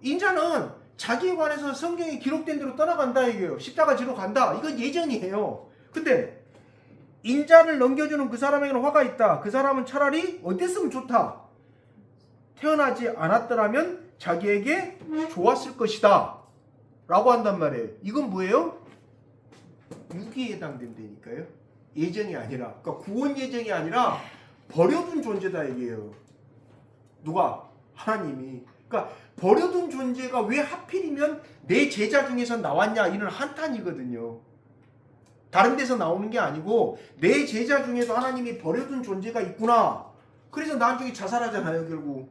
인자는 자기에 관해서 성경에 기록된 대로 떠나간다 이거예요. 십자가 지로 간다. 이건 예정이에요. 근데 인자를 넘겨주는 그 사람에게는 화가 있다. 그 사람은 차라리 어땠으면 좋다. 태어나지 않았더라면 자기에게 좋았을 것이다. 라고 한단 말이에요. 이건 뭐예요? 유기에 해당된다니까요. 예정이 아니라. 그러니까 구원 예정이 아니라 버려둔 존재다 얘기예요. 누가? 하나님이. 그러니까 버려둔 존재가 왜 하필이면 내 제자 중에서 나왔냐 이런 한탄이거든요. 다른 데서 나오는 게 아니고 내 제자 중에도 하나님이 버려둔 존재가 있구나. 그래서 나중에 자살하잖아요. 결국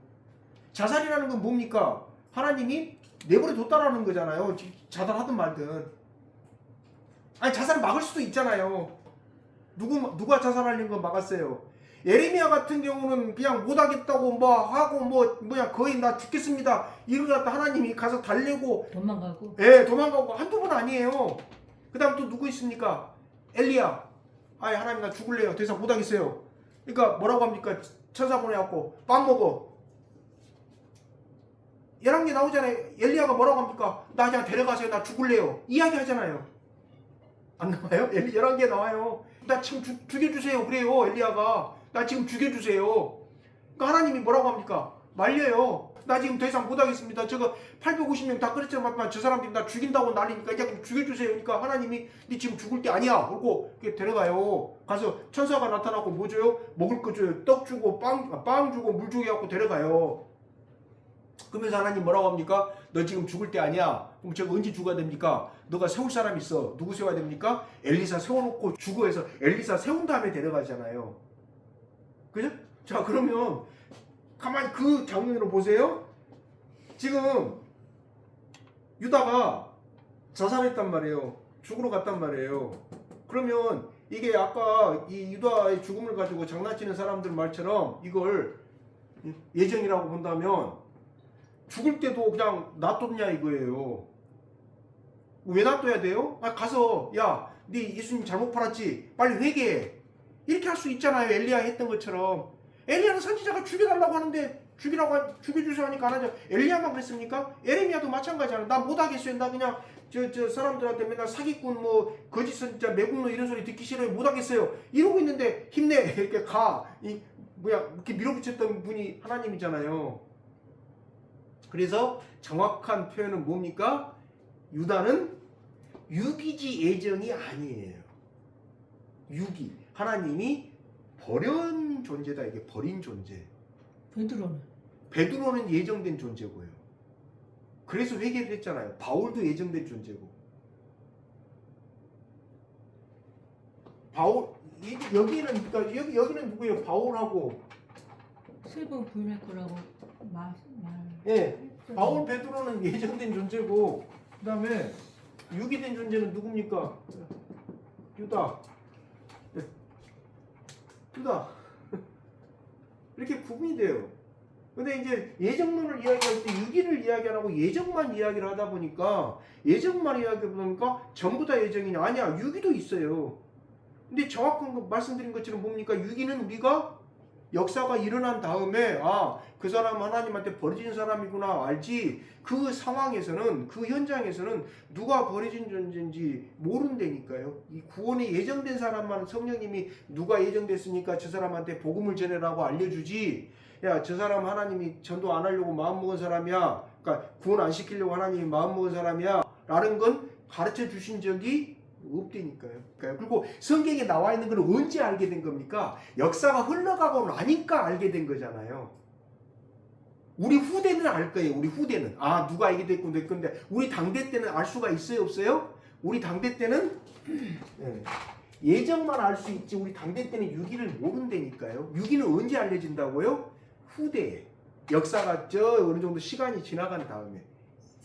자살이라는 건 뭡니까? 하나님이 내버려 뒀다라는 거잖아요. 자살하든 말든. 아니 자살을 막을 수도 있잖아요. 누가 자살하려는 거 막았어요? 예레미야 같은 경우는 그냥 못하겠다고 뭐 하고 뭐야 거의 나 죽겠습니다. 이걸 갖다 하나님이 가서 달래고 도망가고. 도망가고 한두 번 아니에요. 그 다음 또 누구 있습니까? 엘리야. 아이 하나님 나 죽을래요. 더 이상 못하겠어요. 그러니까 뭐라고 합니까? 천사 보내갖고 빵 먹어. 11개 나오잖아요. 엘리야가 뭐라고 합니까? 나 그냥 데려가세요. 나 죽을래요. 이야기 하잖아요. 안 나와요? 11개 나와요. 나 지금 죽여주세요. 그래요. 엘리야가. 나 지금 죽여주세요. 그러니까 하나님이 뭐라고 합니까? 말려요. 나 지금 더 이상 못하겠습니다. 저거 850명 다 그랬지만 저 사람들이 나 죽인다고 난리니까 그냥 죽여주세요. 그러니까 하나님이 네 지금 죽을 때 아니야. 그러고 데려가요. 가서 천사가 나타나고 뭐 줘요? 먹을 거 줘요. 떡 주고 빵 주고 물 주고 해갖고 데려가요. 그러면서 하나님 뭐라고 합니까? 너 지금 죽을 때 아니야. 그럼 제가 언제 죽어야 됩니까? 너가 세울 사람 있어. 누구 세워야 됩니까? 엘리사 세워놓고 죽어 해서 엘리사 세운 다음에 데려가잖아요. 그죠? 자 그러면 가만히 그 장면으로 보세요. 지금 유다가 자살했단 말이에요. 죽으러 갔단 말이에요. 그러면 이게 아까 이 유다의 죽음을 가지고 장난치는 사람들 말처럼 이걸 예정이라고 본다면 죽을 때도 그냥 놔뒀냐 이거예요. 왜 놔둬야 돼요? 가서 야, 네 예수님 잘못 팔았지? 빨리 회개해. 이렇게 할 수 있잖아요. 엘리야 했던 것처럼. 엘리야는 선지자가 죽여달라고 하는데 죽여주세요 하니까 안 하죠. 엘리야만 그랬습니까? 예레미야도 마찬가지잖아. 나 못하겠어요. 나 그냥 저 사람들한테 맨날 사기꾼 뭐 거짓 선지자 매국노 이런 소리 듣기 싫어요. 못하겠어요. 이러고 있는데 힘내 이렇게 가. 이렇게 밀어붙였던 분이 하나님이잖아요. 그래서 정확한 표현은 뭡니까? 유다는 유기지 예정이 아니에요. 유기. 하나님이 버린 존재다. 이게 버린 존재. 베드로는 예정된 존재고요. 그래서 회개를 했잖아요. 바울도 예정된 존재고. 바울 여기는 그러니까 여기는 누구예요? 바울하고 세 번 부인할 거라고 말. 예. 바울 베드로는 예정된 존재고 그다음에 유기된 존재는 누굽니까? 유다. 이렇게 구분이 돼요. 근데 이제 예정론을 이야기할 때 유기를 이야기 안 하고 예정만 이야기를 하다 보니까 예정만 이야기하다 보니까 전부 다 예정이냐? 아니야. 유기도 있어요. 근데 정확한 말씀드린 것처럼 뭡니까? 유기는 우리가 역사가 일어난 다음에 그 사람 하나님한테 버려진 사람이구나 알지. 그 상황에서는 그 현장에서는 누가 버려진 존재인지 모른다니까요. 이 구원이 예정된 사람만 성령님이 누가 예정됐으니까 저 사람한테 복음을 전해라고 알려주지. 야, 저 사람 하나님이 전도 안 하려고 마음먹은 사람이야. 그러니까 구원 안 시키려고 하나님이 마음먹은 사람이야 라는 건 가르쳐 주신 적이 없다니까요. 그리고 성경에 나와 있는 걸 언제 알게 된 겁니까? 역사가 흘러가고 나니까 알게 된 거잖아요. 우리 후대는 알 거예요. 우리 후대는 누가 이게 됐고 됐건데 우리 당대 때는 알 수가 있어요, 없어요? 우리 당대 때는 예정만 알 수 있지 우리 당대 때는 유기를 모른다니까요. 유기는 언제 알려진다고요? 후대에. 역사가 어느 정도 시간이 지나간 다음에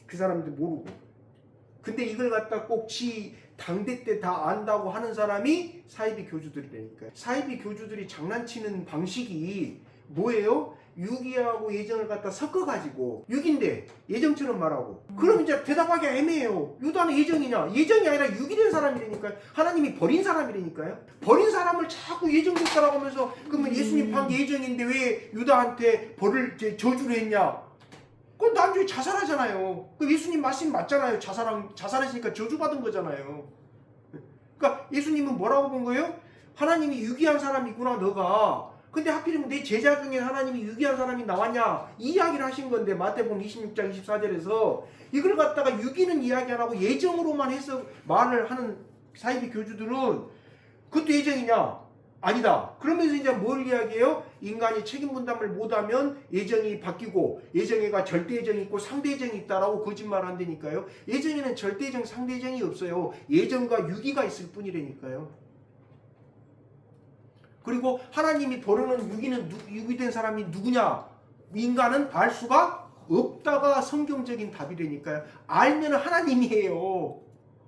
그 사람들 모르고. 근데 이걸 갖다 꼭 당대 때 다 안다고 하는 사람이 사이비 교주들이라니까요. 사이비 교주들이 장난치는 방식이 뭐예요? 유기하고 예정을 갖다 섞어가지고 유기인데 예정처럼 말하고 그럼 이제 대답하기가 애매해요. 유다는 예정이냐? 예정이 아니라 유기된 사람이라니까요. 하나님이 버린 사람이라니까요. 버린 사람을 자꾸 예정됐다라고 하면서 그러면 예수님 판 게 예정인데 왜 유다한테 저주를 했냐? 그건 나중에 자살하잖아요. 그 예수님 말씀 맞잖아요. 자살했으니까 저주받은 거잖아요. 그러니까 예수님은 뭐라고 본 거예요? 하나님이 유기한 사람이구나 너가. 근데 하필이면 내 제자 중에 하나님이 유기한 사람이 나왔냐? 이 이야기를 하신 건데 마태복음 26장 24절에서 이걸 갖다가 유기는 이야기 안 하고 예정으로만 해서 말을 하는 사이비 교주들은 그것도 예정이냐? 아니다. 그러면서 이제 뭘 이야기해요? 인간이 책임 분담을 못하면 예정이 바뀌고 예정에가 절대 예정이 있고 상대 예정이 있다라고 거짓말을 한다니까요. 예정에는 절대 예정, 상대 예정이 없어요. 예정과 유기가 있을 뿐이라니까요. 그리고 하나님이 버려놓은 유기된 사람이 누구냐? 인간은 알 수가 없다가 성경적인 답이라니까요. 알면 하나님이에요.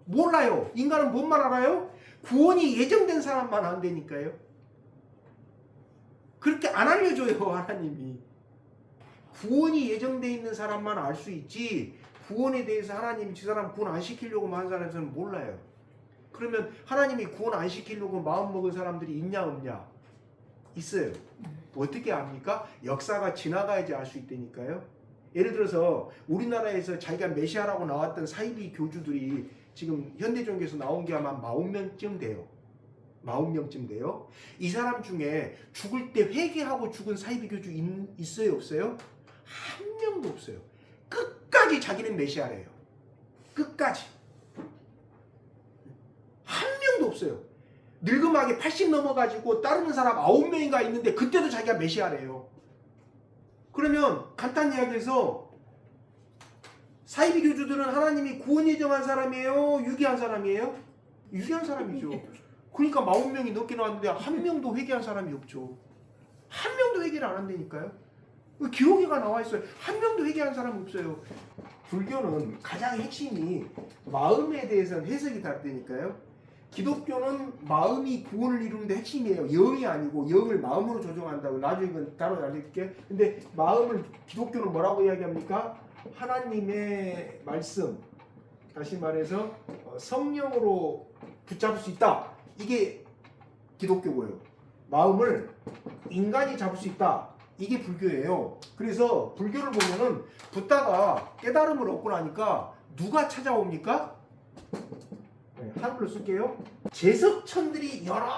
몰라요. 인간은 뭔만 알아요? 구원이 예정된 사람만 안 되니까요. 그렇게 안 알려줘요, 하나님이. 구원이 예정되어 있는 사람만 알 수 있지, 구원에 대해서 하나님이 저 사람 구원 안 시키려고 한 사람들은 몰라요. 그러면 하나님이 구원 안 시키려고 마음먹은 사람들이 있냐 없냐? 있어요. 어떻게 압니까? 역사가 지나가야지 알 수 있다니까요. 예를 들어서 우리나라에서 자기가 메시아라고 나왔던 사이비 교주들이 지금 현대종교에서 나온 게 아마 40명쯤 돼요. 40명쯤 돼요. 이 사람 중에 죽을 때 회개하고 죽은 사이비 교주 있어요, 없어요? 한 명도 없어요. 끝까지 자기는 메시아래요. 끝까지. 한 명도 없어요. 늙음하게 80 넘어가지고 따르는 사람 9명인가 있는데 그때도 자기가 메시아래요. 그러면 간단히 이야기해서 사이비 교주들은 하나님이 구원 예정한 사람이에요? 유기한 사람이에요? 유기한 사람이죠. 그러니까 40명이 넘게 나왔는데 한 명도 회개한 사람이 없죠. 한 명도 회개를 안 한다니까요. 기록에가 나와 있어요. 한 명도 회개한 사람이 없어요. 불교는 가장 핵심이 마음에 대해서는 해석이 다르다니까요. 기독교는 마음이 구원을 이루는데 핵심이에요. 영이 아니고 영을 마음으로 조종한다고. 나중에 그건 따로 알려줄게. 근데 마음을 기독교는 뭐라고 이야기합니까? 하나님의 말씀, 다시 말해서 성령으로 붙잡을 수 있다. 이게 기독교고요. 마음을 인간이 잡을 수 있다. 이게 불교예요. 그래서 불교를 보면은 붓다가 깨달음을 얻고 나니까 누가 찾아옵니까? 네, 한글로 쓸게요. 제석천들이 여러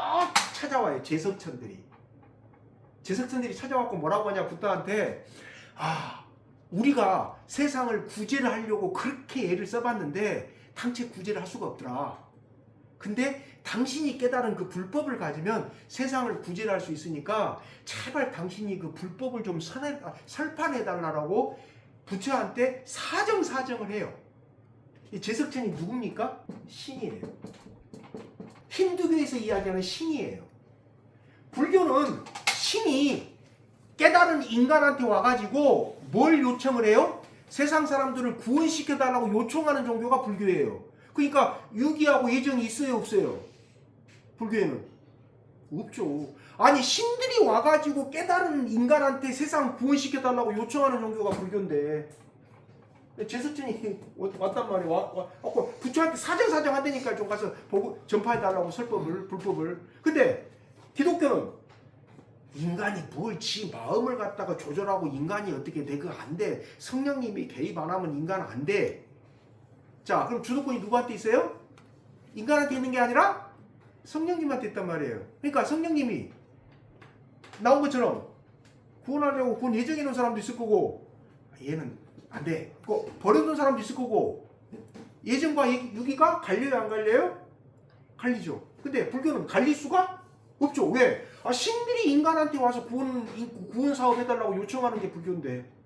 찾아와요. 제석천들이 찾아왔고 뭐라고 하냐, 붓다한테 우리가 세상을 구제를 하려고 그렇게 애를 써봤는데 당최 구제를 할 수가 없더라. 근데 당신이 깨달은 그 불법을 가지면 세상을 구제를 할 수 있으니까 제발 당신이 그 불법을 좀 설판해달라고 부처한테 사정을 해요. 이 제석천이 누굽니까? 신이에요. 힌두교에서 이야기하는 신이에요. 불교는 신이 깨달은 인간한테 와가지고 뭘 요청을 해요? 세상 사람들을 구원시켜달라고 요청하는 종교가 불교예요. 그러니까 유기하고 예정이 있어요, 없어요? 불교에는 없죠. 아니 신들이 와가지고 깨달은 인간한테 세상 구원시켜달라고 요청하는 종교가 불교인데 제석천이 왔단 말이에요. 부처한테 사정 한다니까 좀 가서 보고 전파해달라고 불법을. 근데 기독교는 인간이 뭘 지 마음을 갖다가 조절하고 인간이 어떻게 돼? 그거 안 돼. 성령님이 개입 안 하면 인간 안 돼. 자, 그럼 주도권이 누구한테 있어요? 인간한테 있는 게 아니라 성령님한테 있단 말이에요. 그러니까 성령님이 나온 것처럼 구원하려고 구원 예정해 놓은 사람도 있을 거고, 얘는 안 돼. 버려둔 사람도 있을 거고, 예정과 유기가 갈려요, 안 갈려요? 갈리죠. 근데 불교는 갈릴 수가 없죠. 왜? 신들이 인간한테 와서 구원 사업 해달라고 요청하는 게 불교인데,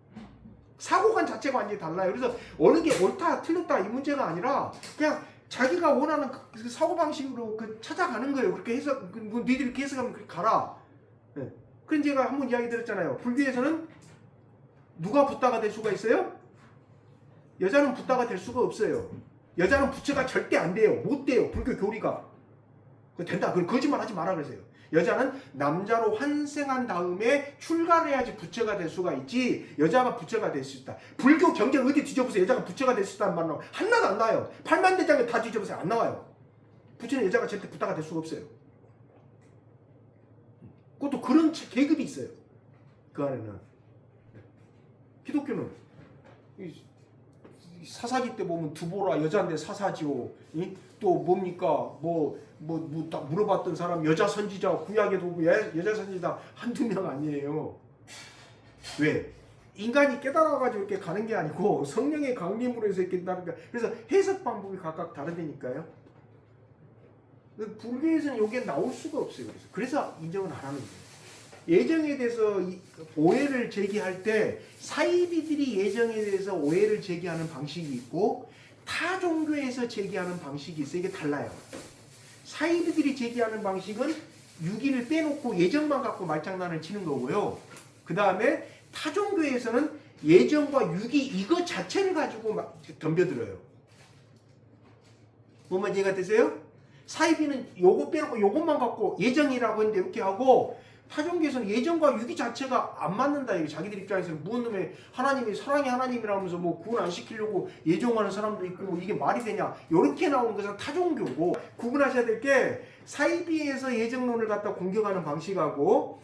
사고관 자체가 완전히 달라요. 그래서 어느 게 옳다 틀렸다 이 문제가 아니라 그냥 자기가 원하는 그 사고방식으로 찾아가는 거예요. 그렇게 해서 니들이 이렇게 해석하면 그렇게 가라. 네. 그런 제가 한번 이야기 드렸잖아요. 불교에서는 누가 붓다가 될 수가 있어요? 여자는 붓다가 될 수가 없어요. 여자는 부처가 절대 안 돼요. 못 돼요. 불교 교리가. 된다. 그럼 거짓말 하지 마라 그러세요. 여자는 남자로 환생한 다음에 출가를 해야지 부처가 될 수가 있지, 여자가 부처가 될 수 있다. 불교 경전 어디 뒤져보세요. 여자가 부처가 될 수 있다는 말은 하나도 안 나와요. 8만 대장에 다 뒤져보세요. 안 나와요. 부처는 여자가 절대 부처가 될 수가 없어요. 그것도 그런 계급이 있어요. 그 안에는. 기독교는 사사기 때 보면 두보라 여자인데 사사지요. 또 뭡니까? 딱 물어봤던 사람 여자 선지자, 구약에도 여자 선지자 한두 명 아니에요. 왜? 인간이 깨달아가지고 이렇게 가는 게 아니고 성령의 강림으로 해서 이렇게 다른 게. 그래서 해석 방법이 각각 다르다니까요. 불교에서는 이게 나올 수가 없어요. 그래서 인정은 안 하는 거예요. 예정에 대해서 오해를 제기할 때 사이비들이 예정에 대해서 오해를 제기하는 방식이 있고 타 종교에서 제기하는 방식이 있어요. 이게 달라요. 사이비들이 제기하는 방식은 유기를 빼놓고 예정만 갖고 말장난을 치는 거고요. 그 다음에 타 종교에서는 예정과 유기 이거 자체를 가지고 막 덤벼들어요. 뭔 말인지 이해가 되세요? 사이비는 요거 빼놓고 요것만 갖고 예정이라고 했는데 이렇게 하고 타종교에서는 예정과 유기 자체가 안 맞는다. 이게 자기들 입장에서는 무슨 놈의 하나님이 사랑의 하나님이라면서 뭐 구원 안 시키려고 예정하는 사람도 있고 뭐 이게 말이 되냐. 이렇게 나오는 것은 타종교고 구분하셔야 될 게 사이비에서 예정론을 갖다 공격하는 방식하고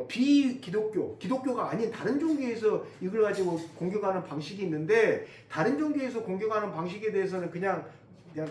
기독교가 아닌 다른 종교에서 이걸 가지고 공격하는 방식이 있는데 다른 종교에서 공격하는 방식에 대해서는 그냥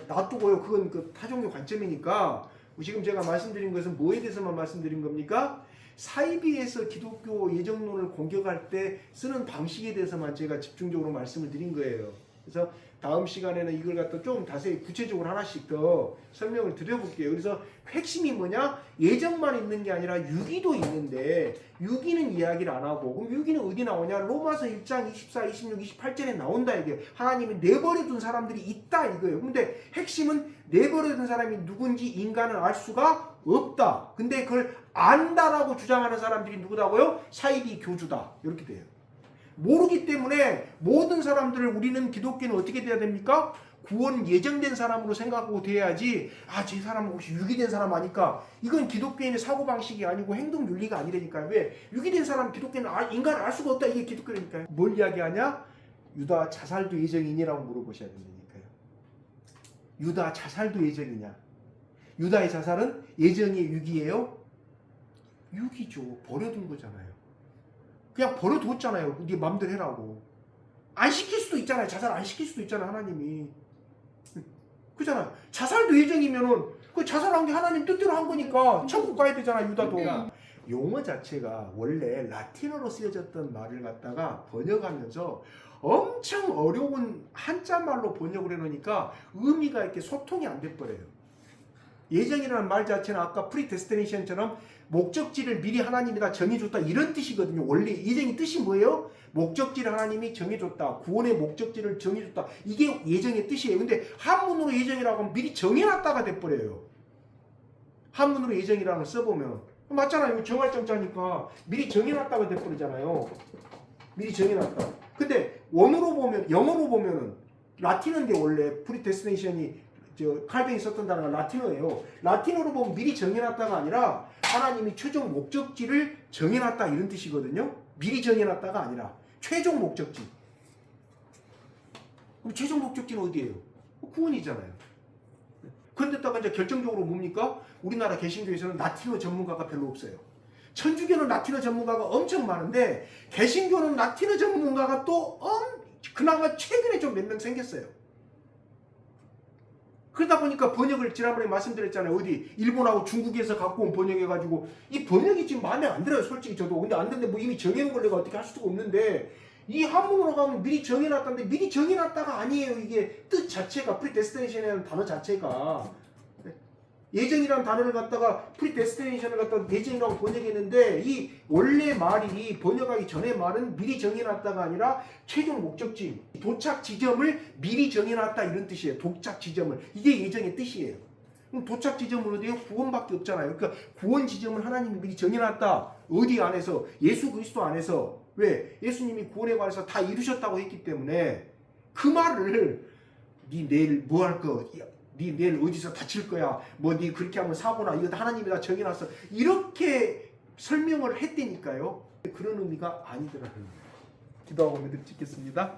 놔두고요. 그건 그 타종교 관점이니까 지금 제가 말씀드린 것은 뭐에 대해서만 말씀드린 겁니까? 사이비에서 기독교 예정론을 공격할 때 쓰는 방식에 대해서만 제가 집중적으로 말씀을 드린 거예요. 그래서 다음 시간에는 이걸 갖다 좀 자세히 구체적으로 하나씩 더 설명을 드려볼게요. 그래서 핵심이 뭐냐? 예정만 있는 게 아니라 유기도 있는데 유기는 이야기를 안 하고 그럼 유기는 어디 나오냐? 로마서 1장 24, 26, 28절에 나온다 이게 하나님이 내버려둔 사람들이 있다 이거예요. 근데 핵심은 내버려둔 사람이 누군지 인간은 알 수가 없다. 근데 그걸 안다라고 주장하는 사람들이 누구다고요? 사이비 교주다. 이렇게 돼요. 모르기 때문에 모든 사람들을 우리는 기독교는 어떻게 돼야 됩니까? 구원 예정된 사람으로 생각하고 돼야지 제 사람은 혹시 유기된 사람 아니까 이건 기독교인의 사고방식이 아니고 행동윤리가 아니라니까요. 왜? 유기된 사람 기독교는 인간을 알 수가 없다 이게 기독교니까요. 뭘 이야기하냐? 유다 자살도 예정이니라고 물어보셔야 된다니까요. 유다 자살도 예정이냐? 유다의 자살은 예정이에요? 유기예요? 유기죠. 버려둔 거잖아요. 그냥 버려뒀잖아요. 네 맘대로 해라고. 안 시킬 수도 있잖아요. 자살 안 시킬 수도 있잖아요. 하나님이. 그잖아요. 자살도 예정이면은 그 자살한 게 하나님 뜻대로 한 거니까 천국 가야 되잖아. 유다도. 용어 자체가 원래 라틴어로 쓰여졌던 말을 갖다가 번역하면서 엄청 어려운 한자말로 번역을 해놓으니까 의미가 이렇게 소통이 안 돼버려요. 예정이라는 말 자체는 아까 프리데스티네이션처럼 목적지를 미리 하나님이 다 정해줬다 이런 뜻이거든요. 원래 예정의 뜻이 뭐예요? 목적지를 하나님이 정해줬다. 구원의 목적지를 정해줬다. 이게 예정의 뜻이에요. 근데 한문으로 예정이라고 하면 미리 정해놨다가 돼버려요. 한문으로 예정이라는 걸 써보면 맞잖아요. 정할 정자니까 미리 정해놨다가 돼버리잖아요. 미리 정해놨다. 근데 원어로 보면 영어로 보면은 라틴어인데 원래 프리데스티네이션이 칼뱅이 썼던 단어가 라틴어예요. 라틴어로 보면 미리 정해놨다가 아니라 하나님이 최종 목적지를 정해놨다 이런 뜻이거든요. 미리 정해놨다가 아니라 최종 목적지. 그럼 최종 목적지는 어디예요? 구원이잖아요. 그런데다가 이제 결정적으로 뭡니까? 우리나라 개신교에서는 라틴어 전문가가 별로 없어요. 천주교는 라틴어 전문가가 엄청 많은데 개신교는 라틴어 전문가가 또 그나마 최근에 좀 몇 명 생겼어요. 그러다 보니까 번역을 지난번에 말씀드렸잖아요. 어디 일본하고 중국에서 갖고 온 번역해가지고 이 번역이 지금 마음에 안 들어요. 솔직히 저도. 근데 안 되는데 뭐 이미 정해놓은 걸 내가 어떻게 할 수가 없는데 이 한문으로 가면 미리 정해놨다는데 미리 정해놨다가 아니에요. 이게 뜻 자체가 프리데스티네이션이라는 단어 자체가 예정이라는 단어를 갖다가 프리데스티네이션을 갖다가 예정이라고 번역했는데 이 원래 말이 번역하기 전에 말은 미리 정해놨다가 아니라 최종 목적지 도착 지점을 미리 정해놨다 이런 뜻이에요. 도착 지점을. 이게 예정의 뜻이에요. 그럼 도착 지점은 어디에요? 구원밖에 없잖아요. 그러니까 구원 지점을 하나님이 미리 정해놨다. 어디 안에서? 예수 그리스도 안에서. 왜? 예수님이 구원에 관해서 다 이루셨다고 했기 때문에 그 말을 네 내일 뭐 할 거? 네 내일 어디서 다칠 거야. 뭐 네 그렇게 하면 사고나. 이거 하나님이 다 정해놨어. 이렇게 설명을 했다니까요. 그런 의미가 아니더라고요. 기도하고 믿음 짓겠습니다.